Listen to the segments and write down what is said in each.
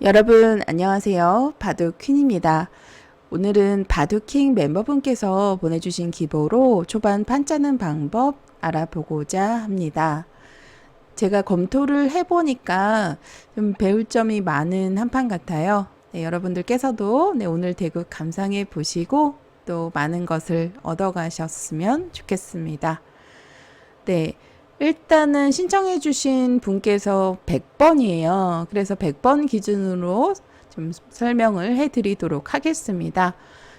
여러분 안녕하세요. 바둑퀸입니다. 오늘은 바둑킹 멤버분께서 보내주신 기보로 초반 판 짜는 방법 알아보고자 합니다. 제가 검토를 해보니까 좀 배울 점이 많은 한 판 같아요. 네, 여러분들께서도 오늘 대국 감상해 보시고 또 많은 것을 얻어가셨으면 좋겠습니다. 네. 일단은 신청해 주신 분께서 100번이에요. 그래서 100번 기준으로 좀 설명을 해 드리도록 하겠습니다.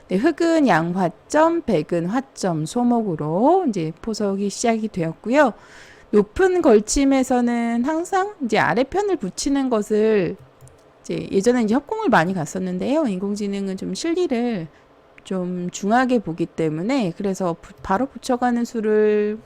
네, 흑은 양화점, 백은 화점 소목으로 이제 포석이 시작이 되었고요. 높은 걸침에서는 항상 이제 아래편을 붙이는 것을 이제 예전에 이제 협공을 많이 갔었는데요. 인공지능은 좀 실리를 좀 중하게 보기 때문에 그래서 바로 붙여가는 수를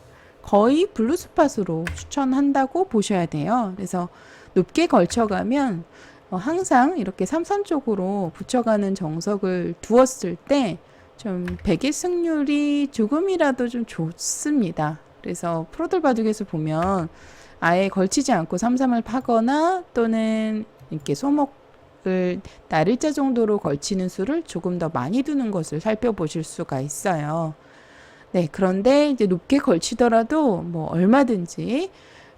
거의 블루스팟으로 추천한다고 보셔야 돼요. 그래서 높게 걸쳐가면 항상 이렇게 삼선 쪽으로 붙여가는 정석을 두었을 때 좀 백의 승률이 조금이라도 좀 좋습니다. 그래서 프로들 바둑에서 보면 아예 걸치지 않고 삼삼을 파거나 또는 이렇게 소목을 날일자 정도로 걸치는 수를 조금 더 많이 두는 것을 살펴보실 수가 있어요. 네, 그런데 이제 높게 걸치더라도 뭐 얼마든지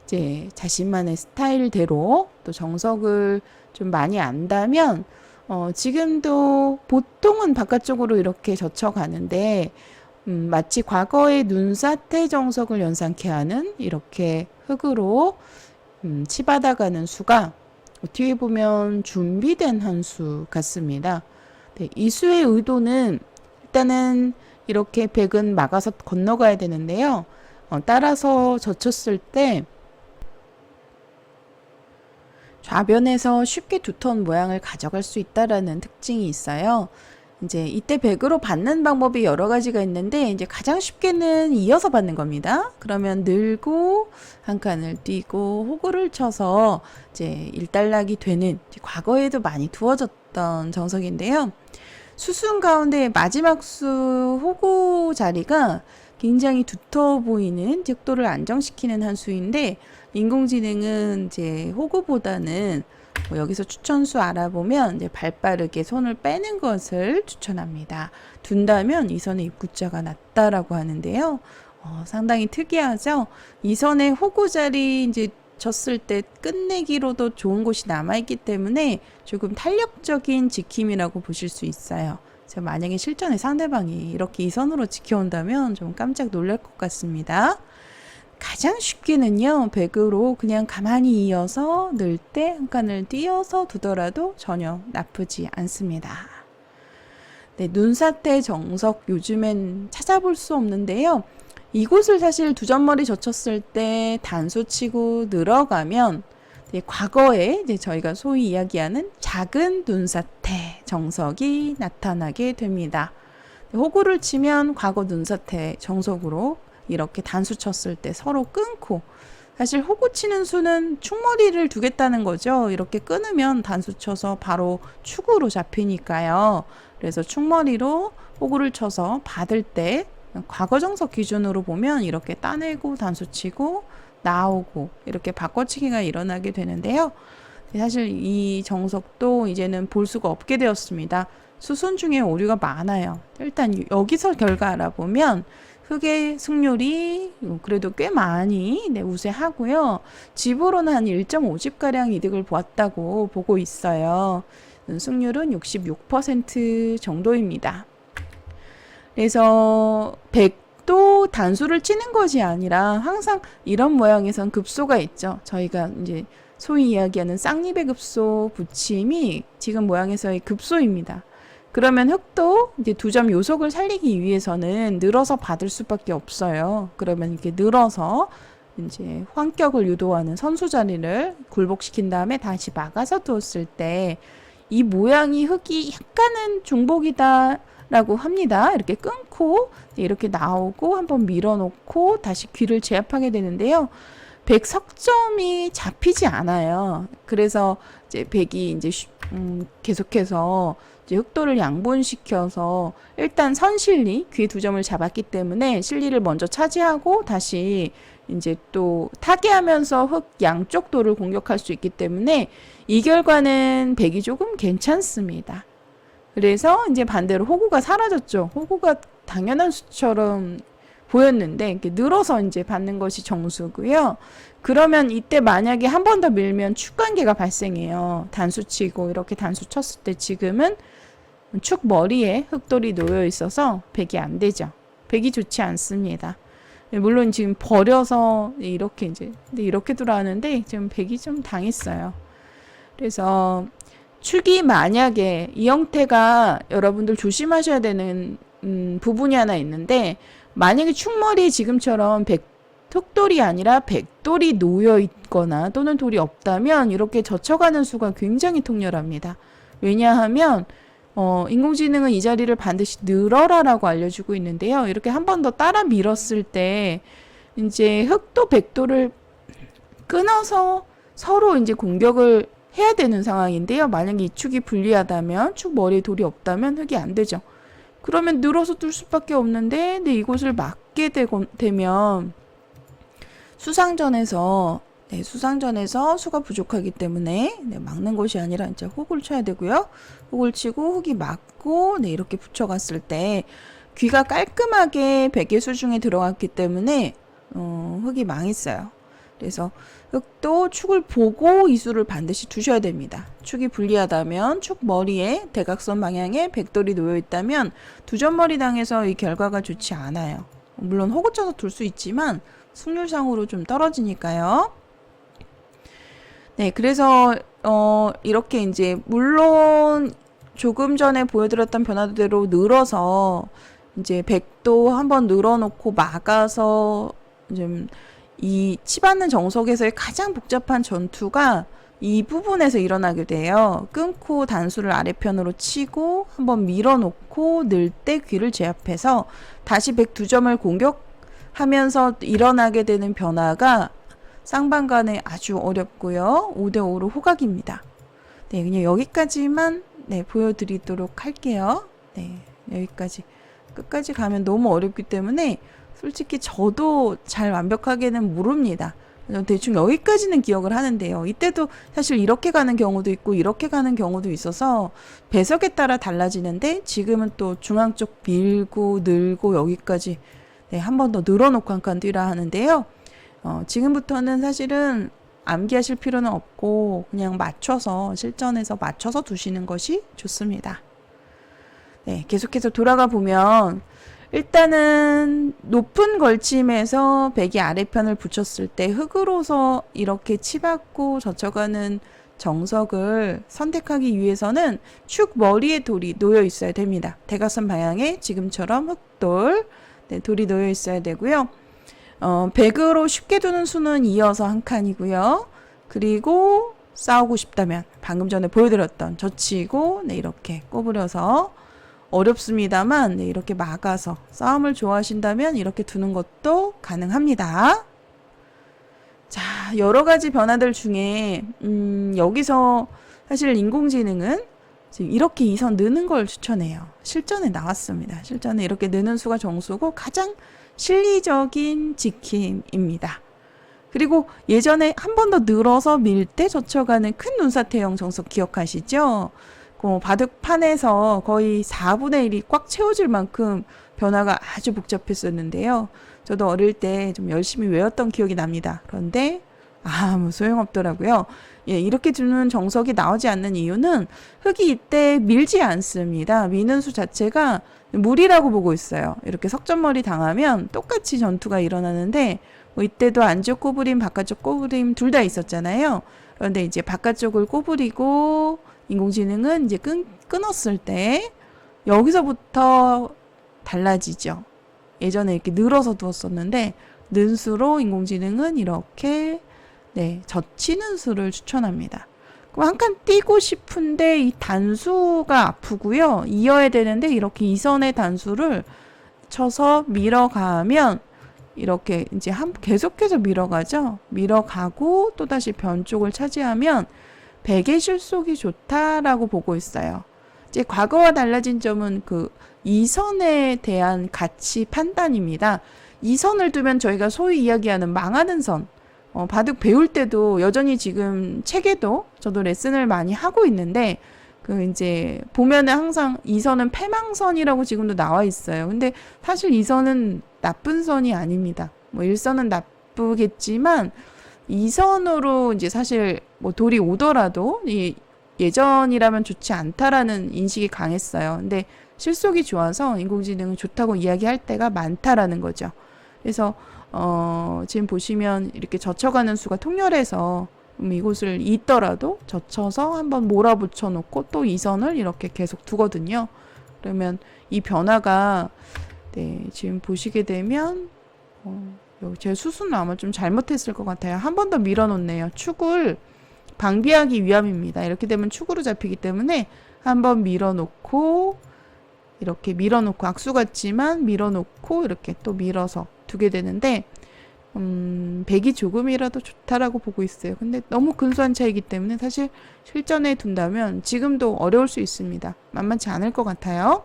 이제 자신만의 스타일대로 또 정석을 좀 많이 안다면 지금도 보통은 바깥쪽으로 이렇게 젖혀가는데 마치 과거의 눈사태 정석을 연상케 하는 이렇게 흙으로 치받아가는 수가 어떻게 보면 준비된 한 수 같습니다. 네, 이 수의 의도는 일단은 이렇게 백은 막아서 건너가야 되는데요. 따라서 젖혔을 때 좌변에서 쉽게 두터운 모양을 가져갈 수 있다라는 특징이 있어요. 이제 이때 백으로 받는 방법이 여러 가지가 있는데 이제 가장 쉽게는 이어서 받는 겁니다. 그러면 늘고 한 칸을 띄고 호구를 쳐서 이제 일단락이 되는 과거에도 많이 두어졌던 정석인데요. 수순 가운데 마지막 수 호구 자리가 굉장히 두터워 보이는 격도를 안정시키는 한 수인데 인공지능은 이제 호구보다는 뭐 여기서 추천수 알아보면 이제 발빠르게 손을 빼는 것을 추천합니다. 둔다면 이 선의 입구자가 낮다라고 하는데요. 상당히 특이하죠. 이 선의 호구 자리 이제 졌을 때 끝내기로도 좋은 곳이 남아있기 때문에 조금 탄력적인 지킴이라고 보실 수 있어요. 그래서 만약에 실전에 상대방이 이렇게 이 선으로 지켜온다면 좀 깜짝 놀랄 것 같습니다. 가장 쉽게는요, 백으로 그냥 가만히 이어서 넣을 때 한 칸을 띄어서 두더라도 전혀 나쁘지 않습니다. 네, 눈사태 정석 요즘엔 찾아볼 수 없는데요. 이곳을 사실 두 점머리 젖혔을 때 단수 치고 늘어가면 과거에 이제 저희가 소위 이야기하는 작은 눈사태 정석이 나타나게 됩니다. 호구를 치면 과거 눈사태 정석으로 이렇게 단수 쳤을 때 서로 끊고 사실 호구 치는 수는 축머리를 두겠다는 거죠. 이렇게 끊으면 단수 쳐서 바로 축으로 잡히니까요. 그래서 축머리로 호구를 쳐서 받을 때 과거 정석 기준으로 보면 이렇게 따내고 단수치고 나오고 이렇게 바꿔치기가 일어나게 되는데요. 사실 이 정석도 이제는 볼 수가 없게 되었습니다. 수순 중에 오류가 많아요. 일단 여기서 결과 알아보면 흑의 승률이 그래도 꽤 많이 우세하고요. 집으로는 한 1.5집가량 이득을 보았다고 보고 있어요. 승률은 66% 정도입니다. 그래서 100도 단수를 치는 것이 아니라 항상 이런 모양에선 급소가 있죠. 저희가 이제 소위 이야기하는 쌍립의 급소 붙임이 지금 모양에서의 급소입니다. 그러면 흑도 이제 두 점 요속을 살리기 위해서는 늘어서 받을 수밖에 없어요. 그러면 이렇게 늘어서 이제 환격을 유도하는 선수 자리를 굴복시킨 다음에 다시 막아서 두었을 때 이 모양이 흑이 약간은 중복이다. 라고 합니다. 이렇게 끊고 이렇게 나오고 한번 밀어놓고 다시 귀를 제압하게 되는데요. 백 석점이 잡히지 않아요. 그래서 이제 백이 이제 계속해서 이제 흑도를 양분시켜서 일단 선실리 귀 두 점을 잡았기 때문에 실리를 먼저 차지하고 다시 이제 또 타개하면서 흙 양쪽 돌을 공격할 수 있기 때문에 이 결과는 백이 조금 괜찮습니다. 그래서 이제 반대로 호구가 사라졌죠. 호구가 당연한 수처럼 보였는데 이렇게 늘어서 이제 받는 것이 정수고요. 그러면 이때 만약에 한 번 더 밀면 축관계가 발생해요. 단수 치고 이렇게 단수 쳤을 때 지금은 축 머리에 흙돌이 놓여 있어서 백이 안 되죠. 백이 좋지 않습니다. 물론 지금 버려서 이렇게 이제 근데 이렇게 들어가는데 지금 백이 좀 당했어요. 그래서 축이 만약에 이 형태가 여러분들 조심하셔야 되는 부분이 하나 있는데 만약에 축머리에 지금처럼 흙돌이 아니라 백돌이 놓여 있거나 또는 돌이 없다면 이렇게 젖혀가는 수가 굉장히 통렬합니다. 왜냐하면 인공지능은 이 자리를 반드시 늘어라라고 알려주고 있는데요. 이렇게 한 번 더 따라 밀었을 때 이제 흙도 백도를 끊어서 서로 이제 공격을 해야 되는 상황인데요. 만약에 이 축이 불리하다면 축 머리에 돌이 없다면 흙이 안 되죠. 그러면 늘어서 뚫을 수밖에 없는데 근데 이곳을 막게 되면 수상전에서 수가 부족하기 때문에 막는 것이 아니라 이제 훅을 쳐야 되고요. 훅을 치고 훅이 맞고 이렇게 붙여갔을 때 귀가 깔끔하게 베개 수중에 들어갔기 때문에 흙이 망했어요. 그래서 흙도 축을 보고 이수를 반드시 두셔야 됩니다. 축이 불리하다면 축 머리에 대각선 방향에 백돌이 놓여 있다면 두점머리 당해서 이 결과가 좋지 않아요. 물론 호구 쳐서 둘 수 있지만 승률상으로 좀 떨어지니까요. 네, 그래서 이렇게 이제 물론 조금 전에 보여드렸던 변화대로 늘어서 이제 백도 한번 늘어놓고 막아서 좀 이 치받는 정석에서의 가장 복잡한 전투가 이 부분에서 일어나게 돼요. 끊고 단수를 아래편으로 치고 한번 밀어놓고 늘 때 귀를 제압해서 다시 백 두 점을 공격하면서 일어나게 되는 변화가 쌍방간에 아주 어렵고요. 5대5로 호각입니다. 네, 그냥 여기까지만 보여드리도록 할게요. 네, 여기까지. 끝까지 가면 너무 어렵기 때문에 솔직히 저도 잘 완벽하게는 모릅니다. 대충 여기까지는 기억을 하는데요. 이때도 사실 이렇게 가는 경우도 있고 이렇게 가는 경우도 있어서 배석에 따라 달라지는데 지금은 또 중앙 쪽 밀고 늘고 여기까지 한 번 더 늘어놓고 한 칸 뛰라 하는데요. 지금부터는 사실은 암기하실 필요는 없고 그냥 맞춰서 실전에서 맞춰서 두시는 것이 좋습니다. 네, 계속해서 돌아가 보면 일단은 높은 걸침에서 백이 아래편을 붙였을 때 흙으로서 이렇게 치받고 젖혀가는 정석을 선택하기 위해서는 축 머리에 돌이 놓여 있어야 됩니다. 대각선 방향에 지금처럼 흙돌 돌이 놓여 있어야 되고요. 백으로 쉽게 두는 수는 이어서 한 칸이고요. 그리고 싸우고 싶다면 방금 전에 보여드렸던 젖히고 이렇게 꼬부려서 어렵습니다만 이렇게 막아서 싸움을 좋아하신다면 이렇게 두는 것도 가능합니다. 자, 여러 가지 변화들 중에 여기서 사실 인공지능은 지금 이렇게 이선 느는 걸 추천해요. 실전에 나왔습니다. 실전에 이렇게 느는 수가 정수고 가장 실리적인 지킴입니다. 그리고 예전에 한 번 더 늘어서 밀 때 젖혀가는 큰 눈사태형 정석 기억하시죠? 바둑판에서 거의 4분의 1이 꽉 채워질 만큼 변화가 아주 복잡했었는데요. 저도 어릴 때 좀 열심히 외웠던 기억이 납니다. 그런데 아무 소용없더라고요. 예, 이렇게 주는 정석이 나오지 않는 이유는 흙이 이때 밀지 않습니다. 미는 수 자체가 무리라고 보고 있어요. 이렇게 석점머리 당하면 똑같이 전투가 일어나는데 이때도 안쪽 꼬부림, 바깥쪽 꼬부림 둘 다 있었잖아요. 그런데 이제 바깥쪽을 꼬부리고 인공지능은 이제 끊었을 때 여기서부터 달라지죠. 예전에 이렇게 늘어서 두었었는데 는 수로 인공지능은 이렇게 젖히는 수를 추천합니다. 그럼 한 칸 띄고 싶은데 이 단수가 아프고요. 이어야 되는데 이렇게 이선의 단수를 쳐서 밀어가면 이렇게 이제 계속해서 밀어가죠. 밀어가고 또다시 변 쪽을 차지하면 백의 실속이 좋다라고 보고 있어요. 이제 과거와 달라진 점은 그 이선에 대한 가치 판단입니다. 이 선을 두면 저희가 소위 이야기하는 망하는 선, 바둑 배울 때도 여전히 지금 책에도 저도 레슨을 많이 하고 있는데, 그 이제 보면은 항상 이 선은 패망선이라고 지금도 나와 있어요. 근데 사실 이 선은 나쁜 선이 아닙니다. 뭐 일선은 나쁘겠지만 이 선으로 이제 사실 뭐 돌이 오더라도 예전이라면 좋지 않다라는 인식이 강했어요. 근데 실속이 좋아서 인공지능은 좋다고 이야기할 때가 많다라는 거죠. 그래서 지금 보시면 이렇게 젖혀가는 수가 통렬해서 이곳을 잇더라도 젖혀서 한번 몰아붙여 놓고 또 이 선을 이렇게 계속 두거든요. 그러면 이 변화가 지금 보시게 되면 제 수순을 아마 좀 잘못했을 것 같아요. 한 번 더 밀어 놓네요. 축을 방비하기 위함입니다. 이렇게 되면 축으로 잡히기 때문에 한번 밀어 놓고 이렇게 밀어 놓고 악수 같지만 밀어 놓고 이렇게 또 밀어서 두게 되는데 백이 조금이라도 좋다라고 보고 있어요. 근데 너무 근소한 차이기 때문에 사실 실전에 둔다면 지금도 어려울 수 있습니다. 만만치 않을 것 같아요.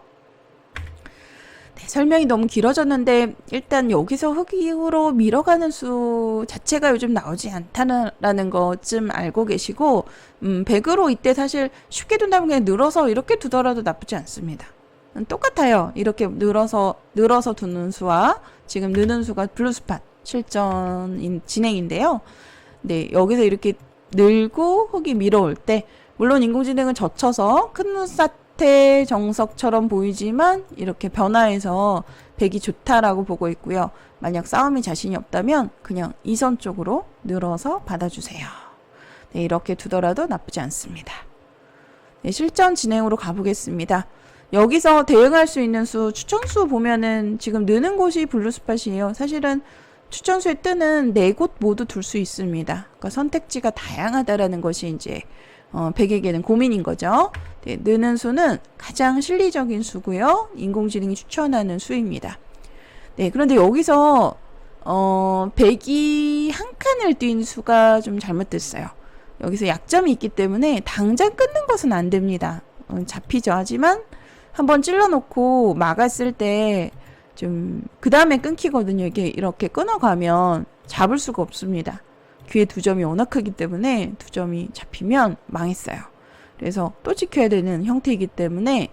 네, 설명이 너무 길어졌는데 일단 여기서 흑으로 밀어가는 수 자체가 요즘 나오지 않다는 것쯤 알고 계시고 백으로 이때 사실 쉽게 둔다면 그냥 늘어서 이렇게 두더라도 나쁘지 않습니다. 똑같아요. 이렇게 늘어서 두는 수와 지금 느는 수가 블루스팟 실전 진행인데요. 네, 여기서 이렇게 늘고 흑이 밀어올 때 물론 인공지능은 젖혀서 큰 눈사태 정석처럼 보이지만 이렇게 변화해서 백이 좋다라고 보고 있고요. 만약 싸움이 자신이 없다면 그냥 이 선 쪽으로 늘어서 받아주세요. 네, 이렇게 두더라도 나쁘지 않습니다. 네, 실전 진행으로 가보겠습니다. 여기서 대응할 수 있는 수, 추천수 보면은 지금 느는 곳이 블루스팟이에요. 사실은 추천수에 뜨는 4곳 모두 둘 수 있습니다. 그러니까 선택지가 다양하다라는 것이 이제 백에게는 고민인 거죠. 네, 느는 수는 가장 실리적인 수고요. 인공지능이 추천하는 수입니다. 네, 그런데 여기서 백이 한 칸을 뛴 수가 좀 잘못됐어요. 여기서 약점이 있기 때문에 당장 끊는 것은 안 됩니다. 잡히죠. 하지만 한번 찔러놓고 막았을 때 좀 그 다음에 끊기거든요. 이게 이렇게 끊어가면 잡을 수가 없습니다. 귀에 2점이 워낙 크기 때문에 2점이 잡히면 망했어요. 그래서 또 지켜야 되는 형태이기 때문에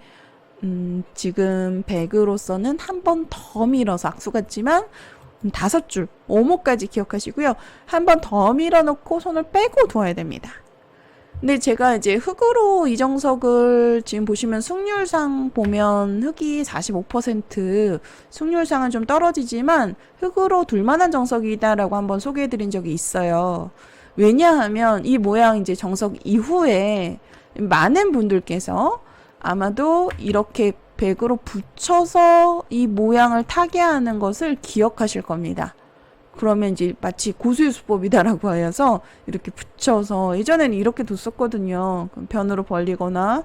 지금 백으로서는 한 번 더 밀어서 악수 같지만 5줄, 오목까지 기억하시고요. 한 번 더 밀어놓고 손을 빼고 두어야 됩니다. 근데 제가 이제 흑으로 이정석을 지금 보시면 승률상 보면 흑이 45%, 승률상은 좀 떨어지지만 흑으로 둘만한 정석이다라고 한번 소개해드린 적이 있어요. 왜냐하면 이 모양 이제 정석 이후에 많은 분들께서 아마도 이렇게 백으로 붙여서 이 모양을 타개하는 것을 기억하실 겁니다. 그러면 이제 마치 고수의 수법이다라고 하여서 이렇게 붙여서 예전에는 이렇게 뒀었거든요. 변으로 벌리거나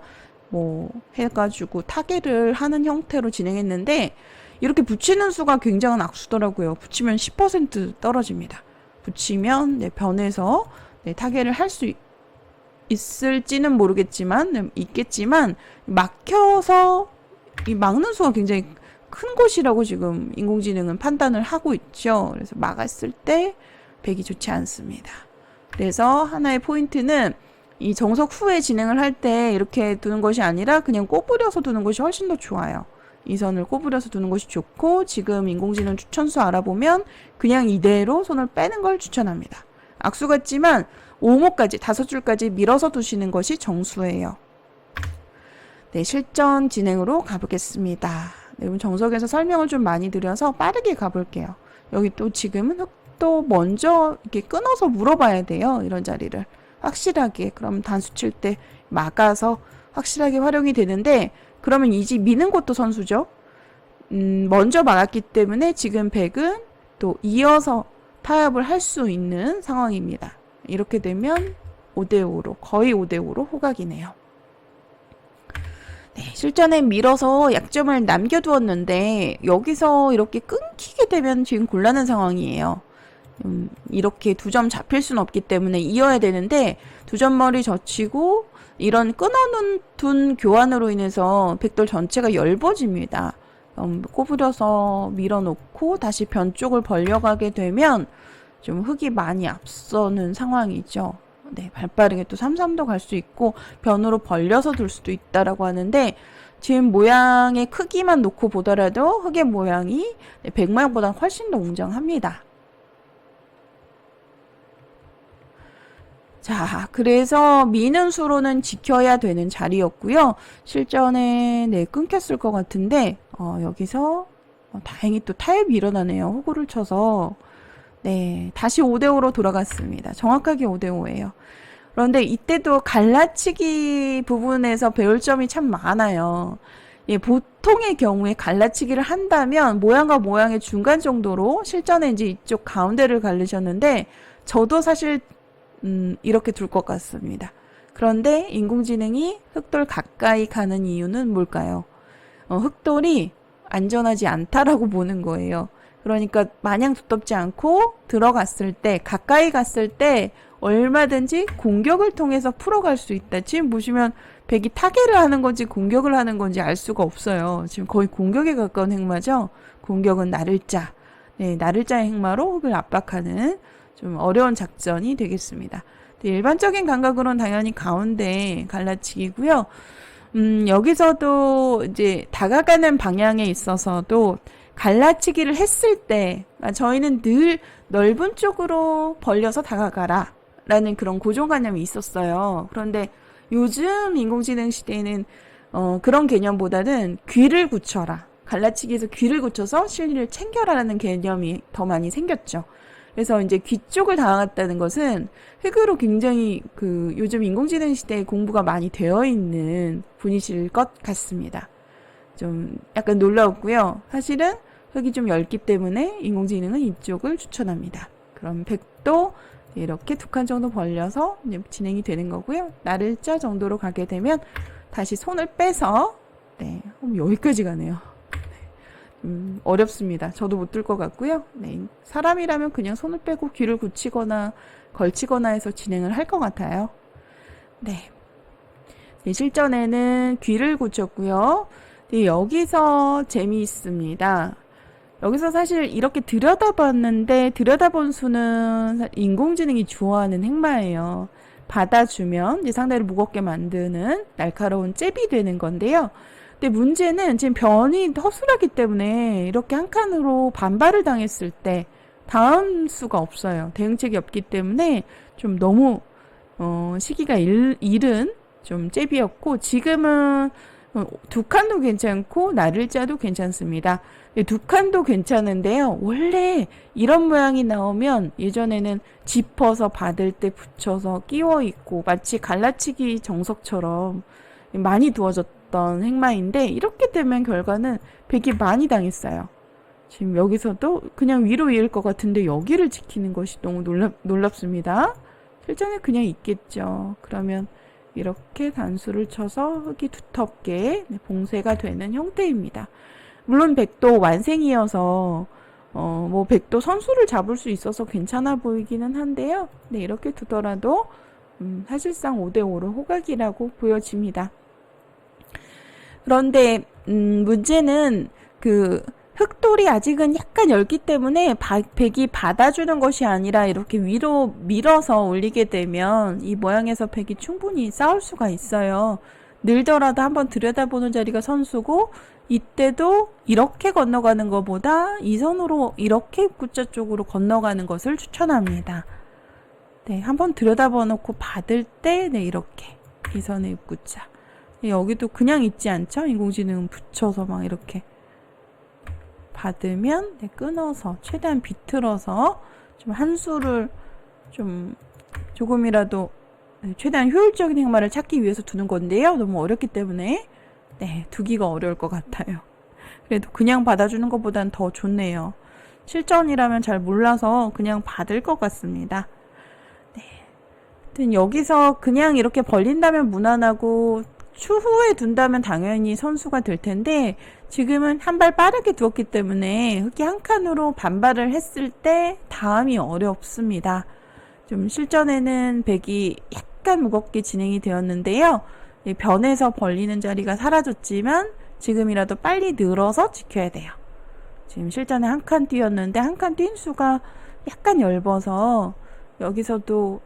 뭐 해가지고 타개를 하는 형태로 진행했는데 이렇게 붙이는 수가 굉장한 악수더라고요. 붙이면 10% 떨어집니다. 붙이면 변에서 타개를 할 수 있을지는 모르겠지만 있겠지만 막혀서 이 막는 수가 굉장히 큰 곳이라고 지금 인공지능은 판단을 하고 있죠. 그래서 막았을 때 백이 좋지 않습니다. 그래서 하나의 포인트는 이 정석 후에 진행을 할 때 이렇게 두는 것이 아니라 그냥 꼬부려서 두는 것이 훨씬 더 좋아요. 이 선을 꼬부려서 두는 것이 좋고 지금 인공지능 추천수 알아보면 그냥 이대로 손을 빼는 걸 추천합니다. 악수 같지만 5목까지 5줄까지 밀어서 두시는 것이 정수예요. 네, 실전 진행으로 가보겠습니다. 여러분 정석에서 설명을 좀 많이 드려서 빠르게 가볼게요. 여기 또 지금은 흑도 먼저 이렇게 끊어서 물어봐야 돼요. 이런 자리를 확실하게. 그럼 단수 칠 때 막아서 확실하게 활용이 되는데 그러면 이지 미는 것도 선수죠. 먼저 막았기 때문에 지금 백은 또 이어서 타협을 할 수 있는 상황입니다. 이렇게 되면 5대5로 거의 5대5로 호각이네요. 네, 실전에 밀어서 약점을 남겨두었는데 여기서 이렇게 끊기게 되면 지금 곤란한 상황이에요. 이렇게 2점 잡힐 수는 없기 때문에 이어야 되는데 2점 머리 젖히고 이런 끊어둔 교환으로 인해서 백돌 전체가 엷어집니다. 꼬부려서 밀어놓고 다시 변 쪽을 벌려가게 되면 좀 흙이 많이 앞서는 상황이죠. 네, 발빠르게 또 3-3도 갈 수 있고 변으로 벌려서 둘 수도 있다라고 하는데 지금 모양의 크기만 놓고 보더라도 흙의 모양이 백 모양보다 훨씬 더 웅장합니다. 자, 그래서 미는 수로는 지켜야 되는 자리였고요. 실전에 끊겼을 것 같은데 여기서 다행히 또 타협이 일어나네요. 호구를 쳐서 다시 5대5로 돌아갔습니다. 정확하게 5대5예요. 그런데 이때도 갈라치기 부분에서 배울 점이 참 많아요. 예, 보통의 경우에 갈라치기를 한다면 모양과 모양의 중간 정도로 실전에 이제 이쪽 가운데를 갈르셨는데 저도 사실 이렇게 둘 것 같습니다. 그런데 인공지능이 흑돌 가까이 가는 이유는 뭘까요? 흑돌이 안전하지 않다라고 보는 거예요. 그러니까 마냥 두텁지 않고 들어갔을 때 가까이 갔을 때 얼마든지 공격을 통해서 풀어갈 수 있다. 지금 보시면 백이 타개를 하는 건지 공격을 하는 건지 알 수가 없어요. 지금 거의 공격에 가까운 행마죠. 공격은 나를자. 네, 나를자의 행마로 흙을 압박하는 좀 어려운 작전이 되겠습니다. 일반적인 감각으로는 당연히 가운데 갈라치기고요. 여기서도 이제 다가가는 방향에 있어서도 갈라치기를 했을 때 저희는 늘 넓은 쪽으로 벌려서 다가가라 라는 그런 고정관념이 있었어요. 그런데 요즘 인공지능 시대에는 그런 개념보다는 귀를 굳혀라. 갈라치기에서 귀를 굳혀서 실리를 챙겨라라는 개념이 더 많이 생겼죠. 그래서 이제 귀 쪽을 당했다는 것은 흙으로 굉장히 요즘 인공지능 시대에 공부가 많이 되어 있는 분이실 것 같습니다. 좀 약간 놀라웠고요. 사실은 흙이 좀 얇기 때문에 인공지능은 이쪽을 추천합니다. 그럼 백도 이렇게 2칸 정도 벌려서 진행이 되는 거고요. 나를자 정도로 가게 되면 다시 손을 빼서 여기까지 가네요. 어렵습니다. 저도 못 들 것 같고요. 사람이라면 그냥 손을 빼고 귀를 굳히거나 걸치거나 해서 진행을 할 것 같아요. 실전에는 귀를 굳혔고요. 여기서 재미있습니다. 여기서 사실 이렇게 들여다봤는데 들여다본 수는 인공지능이 좋아하는 행마예요. 받아주면 이제 상대를 무겁게 만드는 날카로운 잽이 되는 건데요. 근데 문제는 지금 변이 허술하기 때문에 이렇게 한 칸으로 반발을 당했을 때 다음 수가 없어요. 대응책이 없기 때문에 좀 너무 시기가 이른 좀 잽이었고 지금은 2칸도 괜찮고 나를자도 괜찮습니다. 2칸도 괜찮은데요. 원래 이런 모양이 나오면 예전에는 짚어서 받을 때 붙여서 끼워 있고 마치 갈라치기 정석처럼 많이 두어졌던 행마인데 이렇게 되면 결과는 백이 많이 당했어요. 지금 여기서도 그냥 위로 이을 것 같은데 여기를 지키는 것이 너무 놀랍습니다. 실전에 그냥 있겠죠. 그러면 이렇게 단수를 쳐서 흙이 두텁게 봉쇄가 되는 형태입니다. 물론 백도 완생이어서 뭐 백도 선수를 잡을 수 있어서 괜찮아 보이기는 한데요. 이렇게 두더라도 사실상 5대5로 호각이라고 보여집니다. 그런데 문제는 흙돌이 아직은 약간 얇기 때문에 백이 받아주는 것이 아니라 이렇게 위로 밀어서 올리게 되면 이 모양에서 백이 충분히 싸울 수가 있어요. 늘더라도 한번 들여다보는 자리가 선수고 이때도 이렇게 건너가는 것보다 이 선으로 이렇게 입구자 쪽으로 건너가는 것을 추천합니다. 한번 들여다봐 놓고 받을 때 이렇게 이 선의 입구자. 여기도 그냥 있지 않죠? 인공지능은 붙여서 막 이렇게 받으면 끊어서 최대한 비틀어서 좀 한 수를 좀 조금이라도 최대한 효율적인 행마를 찾기 위해서 두는 건데요. 너무 어렵기 때문에 두기가 어려울 것 같아요. 그래도 그냥 받아주는 것보단 더 좋네요. 실전이라면 잘 몰라서 그냥 받을 것 같습니다. 여기서 그냥 이렇게 벌린다면 무난하고 추후에 둔다면 당연히 선수가 될 텐데 지금은 한 발 빠르게 두었기 때문에 흙이 한 칸으로 반발을 했을 때 다음이 어렵습니다. 좀 실전에는 백이 약간 무겁게 진행이 되었는데요. 변에서 벌리는 자리가 사라졌지만 지금이라도 빨리 늘어서 지켜야 돼요. 지금 실전에 한 칸 띄었는데 한 칸 뛴 수가 약간 얇아서 여기서도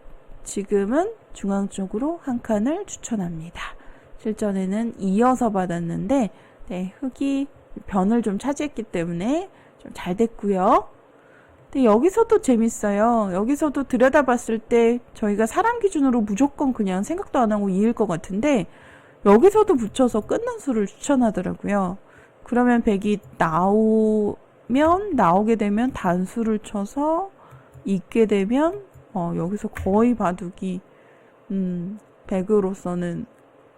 지금은 중앙 쪽으로 한 칸을 추천합니다. 실전에는 이어서 받았는데 네, 흙이 변을 좀 차지했기 때문에 좀 잘 됐고요. 근데 여기서도 재밌어요. 여기서도 들여다봤을 때 저희가 사람 기준으로 무조건 그냥 생각도 안 하고 이을 것 같은데 여기서도 붙여서 끊는 수를 추천하더라고요. 그러면 백이 나오게 되면 단수를 쳐서 있게 되면 여기서 거의 바둑이 백으로서는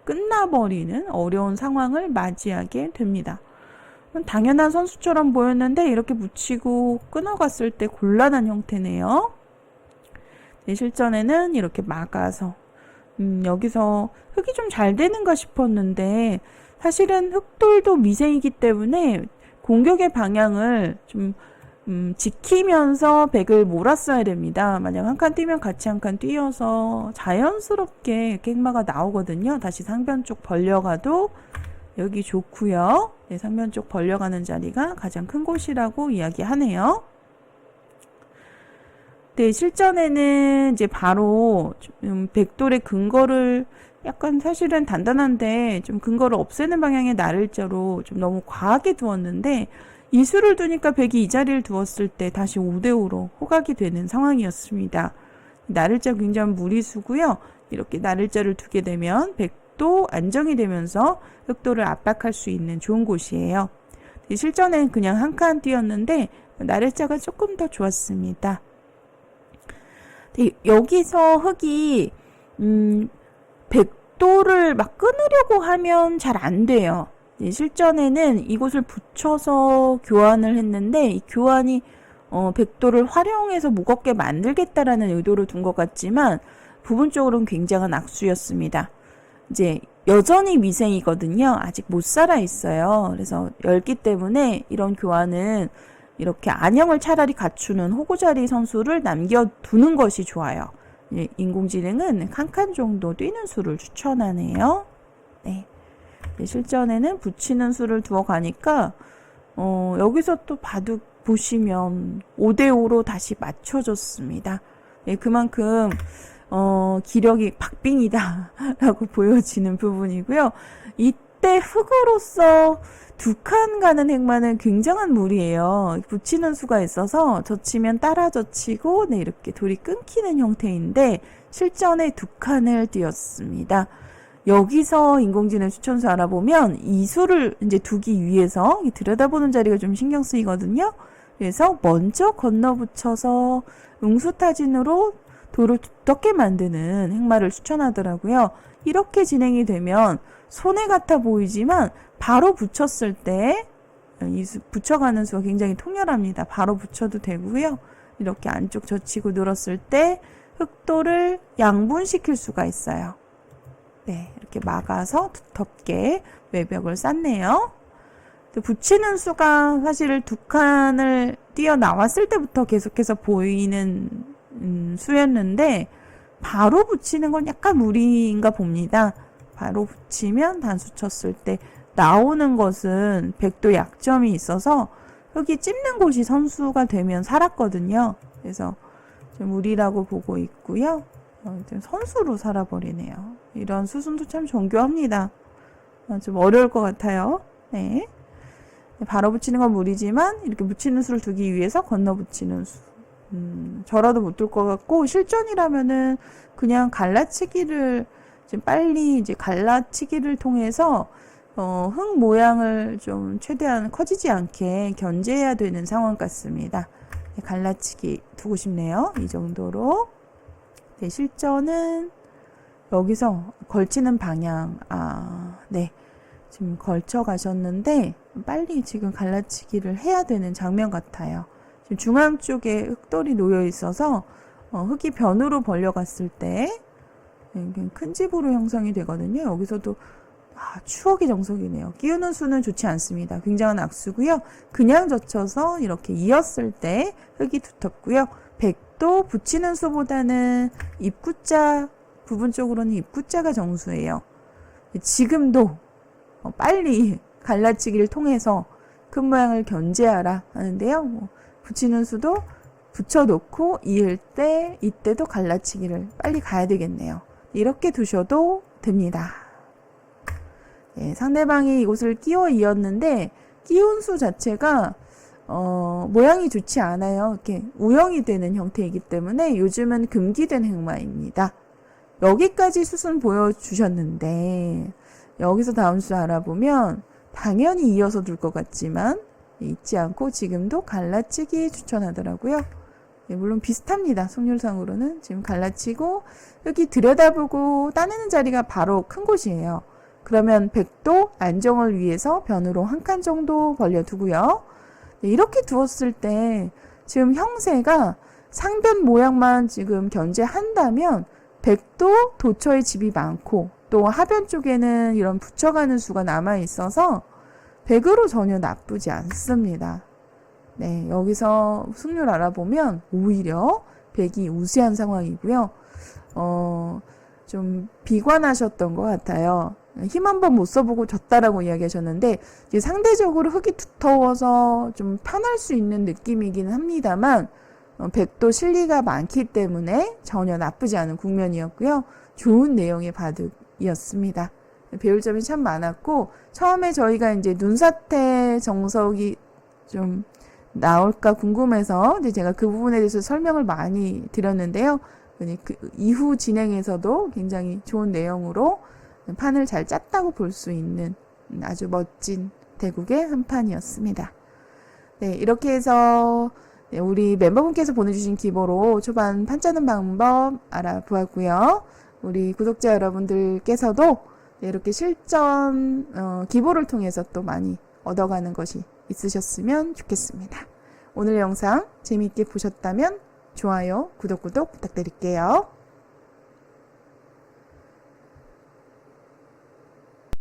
끝나버리는 어려운 상황을 맞이하게 됩니다. 당연한 선수처럼 보였는데 이렇게 붙이고 끊어갔을 때 곤란한 형태네요. 네, 실전에는 이렇게 막아서 여기서 흙이 좀 잘 되는가 싶었는데 사실은 흙돌도 미생이기 때문에 공격의 방향을 좀 지키면서 백을 몰았어야 됩니다. 만약 한 칸 뛰면 같이 한 칸 뛰어서 자연스럽게 이렇게 흑마가 나오거든요. 다시 상변 쪽 벌려가도 여기 좋고요. 네, 상변 쪽 벌려가는 자리가 가장 큰 곳이라고 이야기하네요. 네, 실전에는 이제 바로 백돌의 근거를 약간 사실은 단단한데 좀 근거를 없애는 방향의 나를자로 좀 너무 과하게 두었는데 이 수를 두니까 백이 이 자리를 두었을 때 다시 5대5로 호각이 되는 상황이었습니다. 나를자 굉장히 무리수고요. 이렇게 나를자를 두게 되면 백도 안정이 되면서 흑도를 압박할 수 있는 좋은 곳이에요. 실전엔 그냥 한 칸 뛰었는데 나를자가 조금 더 좋았습니다. 여기서 흑이 백도를 막 끊으려고 하면 잘 안 돼요. 실전에는 이곳을 붙여서 교환을 했는데 이 교환이 백도를 활용해서 무겁게 만들겠다라는 의도로 둔 것 같지만 부분적으로는 굉장한 악수였습니다. 이제 여전히 미생이거든요. 아직 못 살아 있어요. 그래서 열기 때문에 이런 교환은 이렇게 안형을 차라리 갖추는 호구자리 선수를 남겨두는 것이 좋아요. 인공지능은 한 칸 정도 뛰는 수를 추천하네요. 네. 실전에는 붙이는 수를 두어 가니까 여기서 또 바둑 보시면 5대5로 다시 맞춰줬습니다. 네, 그만큼 기력이 박빙이다 라고 보여지는 부분이고요. 이때 흑으로서 2칸 가는 행마는 굉장한 무리예요. 붙이는 수가 있어서 젖히면 따라 젖히고 네, 이렇게 돌이 끊기는 형태인데 실전에 2칸을 띄었습니다. 여기서 인공지능 추천수 알아보면 이 수를 이제 두기 위해서 들여다보는 자리가 좀 신경 쓰이거든요. 그래서 먼저 건너붙여서 응수타진으로 돌을 두텁게 만드는 행마를 추천하더라고요. 이렇게 진행이 되면 손해 같아 보이지만 바로 붙였을 때 붙여가는 수가 굉장히 통렬합니다. 바로 붙여도 되고요. 이렇게 안쪽 젖히고 늘었을 때 흑도를 양분시킬 수가 있어요. 네, 이렇게 막아서 두텁게 외벽을 쌓네요. 붙이는 수가 사실 2칸을 뛰어나왔을 때부터 계속해서 보이는 수였는데 바로 붙이는 건 약간 무리인가 봅니다. 바로 붙이면 단수 쳤을 때 나오는 것은 백도 약점이 있어서 흙이 찝는 곳이 선수가 되면 살았거든요. 그래서 좀 무리라고 보고 있고요. 선수로 살아버리네요. 이런 수순도 참 정교합니다. 좀 어려울 것 같아요. 네. 바로 붙이는 건 무리지만 이렇게 붙이는 수를 두기 위해서 건너 붙이는 수. 저라도 못 둘 것 같고 실전이라면은 그냥 갈라치기를 좀 빨리 이제 갈라치기를 통해서 흙 모양을 좀 최대한 커지지 않게 견제해야 되는 상황 같습니다. 네, 갈라치기 두고 싶네요. 이 정도로. 네, 실전은 여기서 걸치는 방향, 네. 지금 걸쳐 가셨는데 빨리 지금 갈라치기를 해야 되는 장면 같아요. 지금 중앙 쪽에 흙돌이 놓여 있어서 흙이 변으로 벌려갔을 때 큰 집으로 형성이 되거든요. 여기서도 추억의 정석이네요. 끼우는 수는 좋지 않습니다. 굉장한 악수고요. 그냥 젖혀서 이렇게 이었을 때 흙이 두텁고요. 백도 붙이는 수보다는 입구자 부분 쪽으로는 입구자가 정수예요. 지금도 빨리 갈라치기를 통해서 큰 모양을 견제하라 하는데요. 뭐 붙이는 수도 붙여놓고 이을 때 이때도 갈라치기를 빨리 가야 되겠네요. 이렇게 두셔도 됩니다. 네, 상대방이 이곳을 끼워 이었는데 끼운 수 자체가 모양이 좋지 않아요. 이렇게 우영이 되는 형태이기 때문에 요즘은 금기된 행마입니다. 여기까지 수순 보여주셨는데 여기서 다음 수 알아보면 당연히 이어서 둘 것 같지만 잊지 않고 지금도 갈라치기 추천하더라고요. 네, 물론 비슷합니다. 속률상으로는 지금 갈라치고 여기 들여다보고 따내는 자리가 바로 큰 곳이에요. 그러면 100도 안정을 위해서 변으로 한 칸 정도 벌려두고요. 네, 이렇게 두었을 때 지금 형세가 상변 모양만 지금 견제한다면 100도 도처에 집이 많고 또 하변 쪽에는 이런 붙여가는 수가 남아있어서 100으로 전혀 나쁘지 않습니다. 네, 여기서 승률 알아보면 오히려 100이 우세한 상황이고요. 좀 비관하셨던 것 같아요. 힘 한번 못 써보고 졌다라고 이야기하셨는데 이제 상대적으로 흙이 두터워서 좀 편할 수 있는 느낌이기는 합니다만 100도 실리가 많기 때문에 전혀 나쁘지 않은 국면이었고요. 좋은 내용의 바둑이었습니다. 배울 점이 참 많았고 처음에 저희가 이제 눈사태 정석이 좀 나올까 궁금해서 이제 제가 그 부분에 대해서 설명을 많이 드렸는데요. 그 이후 진행에서도 굉장히 좋은 내용으로 판을 잘 짰다고 볼 수 있는 아주 멋진 대국의 한 판이었습니다. 네, 이렇게 해서 우리 멤버분께서 보내주신 기보로 초반 판 짜는 방법 알아보았고요. 우리 구독자 여러분들께서도 이렇게 실전 기보를 통해서 또 많이 얻어가는 것이 있으셨으면 좋겠습니다. 오늘 영상 재미있게 보셨다면 좋아요, 구독 부탁드릴게요.